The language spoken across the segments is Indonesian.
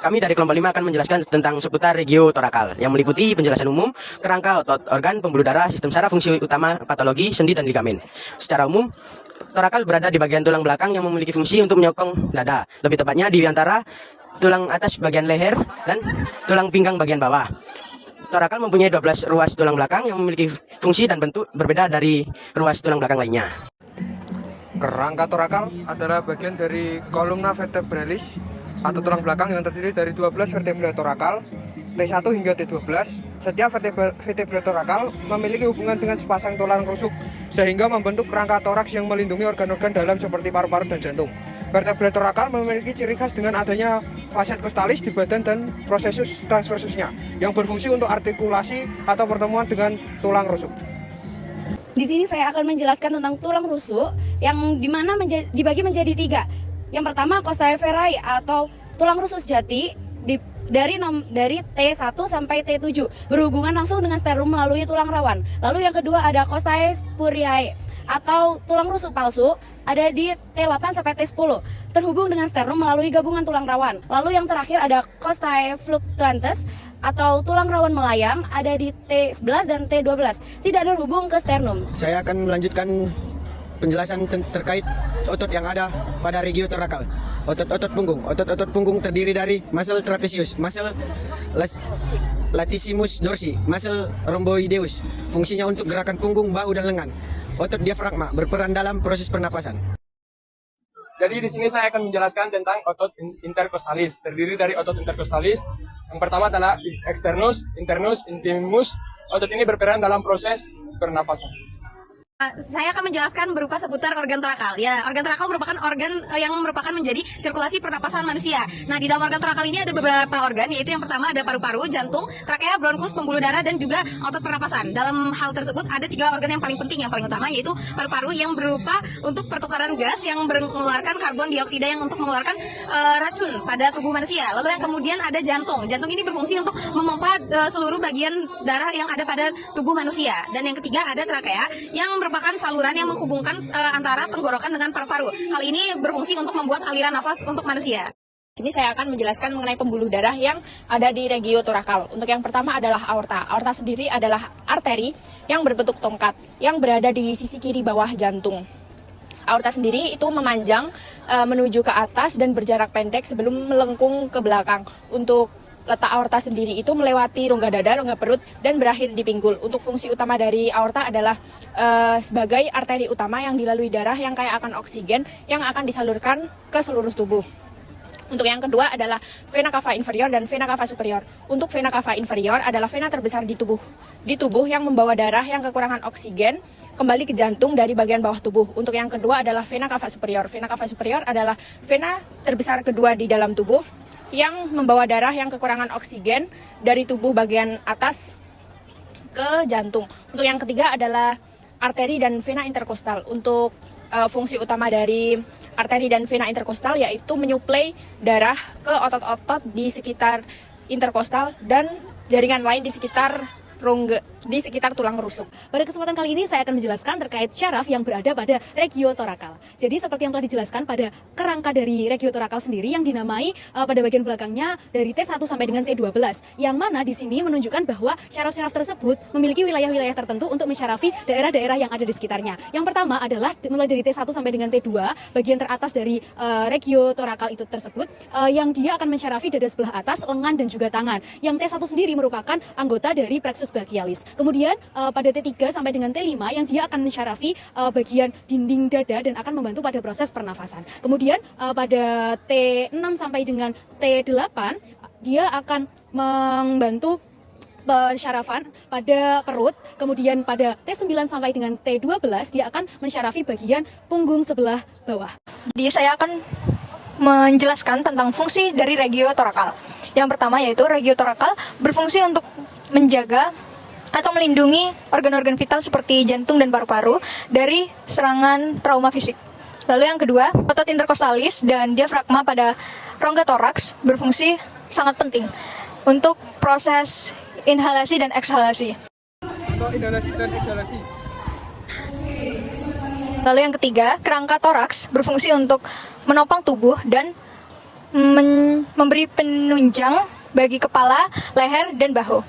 Kami dari kelompok 5 akan menjelaskan tentang seputar regiotorakal yang meliputi penjelasan umum, kerangka otot, organ, pembuluh darah, sistem saraf, fungsi utama, patologi, sendi, dan ligamen. Secara umum, torakal berada di bagian tulang belakang yang memiliki fungsi untuk menyokong dada, lebih tepatnya di antara tulang atas bagian leher dan tulang pinggang bagian bawah. Torakal mempunyai 12 ruas tulang belakang yang memiliki fungsi dan bentuk berbeda dari ruas tulang belakang lainnya. Kerangka torakal adalah bagian dari kolumna vertebralis atau tulang belakang yang terdiri dari 12 vertebra torakal, T1 hingga T12. Setiap vertebra torakal memiliki hubungan dengan sepasang tulang rusuk sehingga membentuk kerangka toraks yang melindungi organ-organ dalam seperti paru-paru dan jantung. Vertebra torakal memiliki ciri khas dengan adanya faset costalis di badan dan prosesus transversusnya yang berfungsi untuk artikulasi atau pertemuan dengan tulang rusuk. Di sini saya akan menjelaskan tentang tulang rusuk yang dimana dibagi menjadi 3. Yang pertama costae verae atau tulang rusuk sejati dari T1 sampai T7 berhubungan langsung dengan sternum melalui tulang rawan. Lalu yang kedua ada costae spuriae atau tulang rusuk palsu ada di T8 sampai T10 terhubung dengan sternum melalui gabungan tulang rawan. Lalu yang terakhir ada costae fluctuantes atau tulang rawan melayang ada di T11 dan T12 tidak terhubung ke sternum. Saya akan melanjutkan penjelasan terkait otot yang ada pada regiotorakal. Otot-otot punggung. Otot-otot punggung terdiri dari muscle trapezius, muscle latissimus dorsi, muscle rhomboideus. Fungsinya untuk gerakan punggung, bahu, dan lengan. Otot diafragma berperan dalam proses pernapasan. Jadi di sini saya akan menjelaskan tentang otot intercostalis. Terdiri dari otot intercostalis. Yang pertama adalah externus, internus, intimus. Otot ini berperan dalam proses pernapasan. Saya akan menjelaskan berupa seputar organ torakal. Ya, organ torakal merupakan organ yang merupakan menjadi sirkulasi pernapasan manusia. Nah, di dalam organ torakal ini ada beberapa organ, yaitu yang pertama ada paru-paru, jantung, trakea, bronkus, pembuluh darah, dan juga otot pernapasan. Dalam hal tersebut ada 3 organ yang paling penting, yang paling utama yaitu paru-paru yang berupa untuk pertukaran gas yang mengeluarkan karbon dioksida yang untuk mengeluarkan racun pada tubuh manusia. Lalu yang kemudian ada jantung. Jantung ini berfungsi untuk memompa seluruh bagian darah yang ada pada tubuh manusia. Dan yang ketiga ada trakea yang merupakan saluran yang menghubungkan antara tenggorokan dengan paru-paru. Hal ini berfungsi untuk membuat aliran nafas untuk manusia. Sini saya akan menjelaskan mengenai pembuluh darah yang ada di regiotorakal. Untuk yang pertama adalah aorta. Aorta sendiri adalah arteri yang berbentuk tongkat yang berada di sisi kiri bawah jantung. Aorta sendiri itu memanjang menuju ke atas dan berjarak pendek sebelum melengkung ke belakang. Untuk letak aorta sendiri itu melewati rongga dada, rongga perut, dan berakhir di pinggul. Untuk fungsi utama dari aorta adalah sebagai arteri utama yang dilalui darah yang kaya akan oksigen yang akan disalurkan ke seluruh tubuh. Untuk yang kedua adalah vena cava inferior dan vena cava superior. Untuk vena cava inferior adalah vena terbesar di tubuh. Di tubuh yang membawa darah yang kekurangan oksigen kembali ke jantung dari bagian bawah tubuh. Untuk yang kedua adalah vena cava superior. Vena cava superior adalah vena terbesar kedua di dalam tubuh yang membawa darah yang kekurangan oksigen dari tubuh bagian atas ke jantung. Untuk yang ketiga adalah arteri dan vena interkostal. Untuk fungsi utama dari arteri dan vena interkostal yaitu menyuplai darah ke otot-otot di sekitar interkostal dan jaringan lain di sekitar tulang rusuk. Pada kesempatan kali ini saya akan menjelaskan terkait syaraf yang berada pada regiotorakal. Jadi seperti yang telah dijelaskan pada kerangka dari regiotorakal sendiri yang dinamai pada bagian belakangnya dari T1 sampai dengan T12. Yang mana di sini menunjukkan bahwa syaraf-syaraf tersebut memiliki wilayah-wilayah tertentu untuk mensyarafi daerah-daerah yang ada di sekitarnya. Yang pertama adalah mulai dari T1 sampai dengan T2, bagian teratas dari regiotorakal itu tersebut yang dia akan mensyarafi dada sebelah atas, lengan dan juga tangan. Yang T1 sendiri merupakan anggota dari plexus brachialis. Kemudian pada T3 sampai dengan T5 yang dia akan mensyarafi bagian dinding dada dan akan membantu pada proses pernafasan. Kemudian pada T6 sampai dengan T8 dia akan membantu pensyarafan pada perut. Kemudian pada T9 sampai dengan T12 dia akan mensyarafi bagian punggung sebelah bawah. Jadi saya akan menjelaskan tentang fungsi dari regiotorakal. Yang pertama yaitu regiotorakal berfungsi untuk menjaga atau melindungi organ-organ vital seperti jantung dan paru-paru dari serangan trauma fisik. Lalu yang kedua, otot interkostalis dan diafragma pada rongga toraks berfungsi sangat penting untuk proses inhalasi dan eksalasi. Inhalasi dan eksalasi. Lalu yang ketiga, kerangka toraks berfungsi untuk menopang tubuh dan memberi penunjang bagi kepala, leher, dan bahu.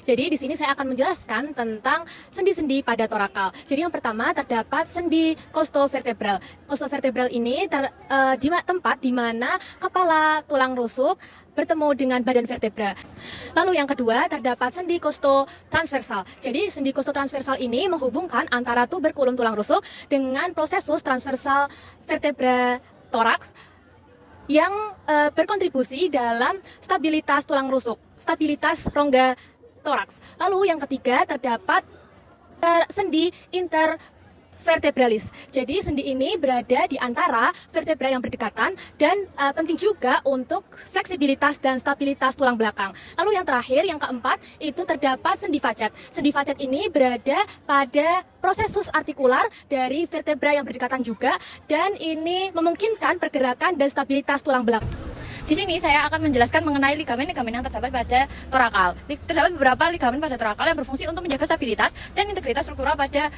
Jadi di sini saya akan menjelaskan tentang sendi-sendi pada torakal. Jadi yang pertama terdapat sendi costovertebral. Costovertebral ini di tempat di mana kepala tulang rusuk bertemu dengan badan vertebra. Lalu yang kedua terdapat sendi costotransversal. Jadi sendi costotransversal ini menghubungkan antara tuberkulum tulang rusuk dengan prosesus transversal vertebra toraks yang berkontribusi dalam stabilitas tulang rusuk, stabilitas rongga toraks. Lalu yang ketiga terdapat sendi intervertebralis. Jadi sendi ini berada di antara vertebra yang berdekatan dan penting juga untuk fleksibilitas dan stabilitas tulang belakang. Lalu yang terakhir, yang keempat, itu terdapat sendi facet. Sendi facet ini berada pada prosesus artikular dari vertebra yang berdekatan juga, dan ini memungkinkan pergerakan dan stabilitas tulang belakang. Di sini saya akan menjelaskan mengenai ligamen-ligamen yang terdapat pada torakal. Terdapat beberapa ligamen pada torakal yang berfungsi untuk menjaga stabilitas dan integritas struktural pada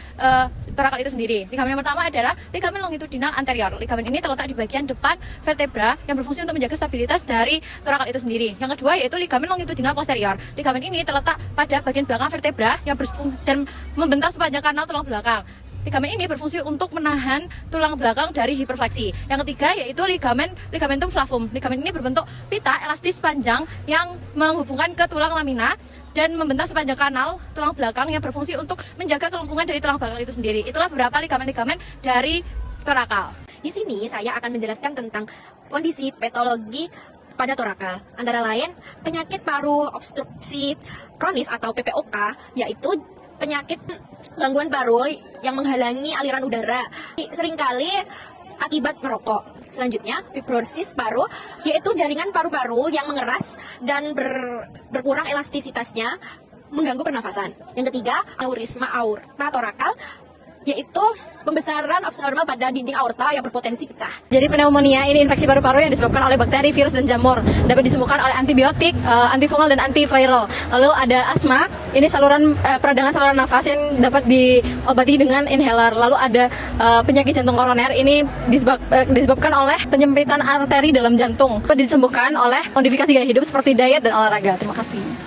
torakal itu sendiri. Ligamen yang pertama adalah ligamen longitudinal anterior. Ligamen ini terletak di bagian depan vertebra yang berfungsi untuk menjaga stabilitas dari torakal itu sendiri. Yang kedua yaitu ligamen longitudinal posterior. Ligamen ini terletak pada bagian belakang vertebra yang berfungsi dan membentang sepanjang kanal tulang belakang. Ligamen ini berfungsi untuk menahan tulang belakang dari hiperfleksi. Yang ketiga yaitu ligamentum flavum. Ligamen ini berbentuk pita elastis panjang yang menghubungkan ke tulang lamina dan membentang sepanjang kanal tulang belakang yang berfungsi untuk menjaga kelengkungan dari tulang belakang itu sendiri. Itulah beberapa ligamen-ligamen dari torakal. Di sini saya akan menjelaskan tentang kondisi patologi pada torakal. Antara lain penyakit paru obstruksi kronis atau PPOK, yaitu penyakit gangguan paru yang menghalangi aliran udara, seringkali akibat merokok. Selanjutnya, fibrosis paru, yaitu jaringan paru-paru yang mengeras dan berkurang elastisitasnya, mengganggu pernafasan. Yang ketiga, aneurisma aorta torakal, yaitu pembesaran abnormal pada dinding aorta yang berpotensi pecah. Jadi pneumonia ini infeksi paru-paru yang disebabkan oleh bakteri, virus, dan jamur. Dapat disembuhkan oleh antibiotik, antifungal, dan antiviral. Lalu ada asma, ini peradangan saluran nafas yang dapat diobati dengan inhaler. Lalu ada penyakit jantung koroner, ini disebabkan oleh penyempitan arteri dalam jantung. Dapat disembuhkan oleh modifikasi gaya hidup seperti diet dan olahraga. Terima kasih.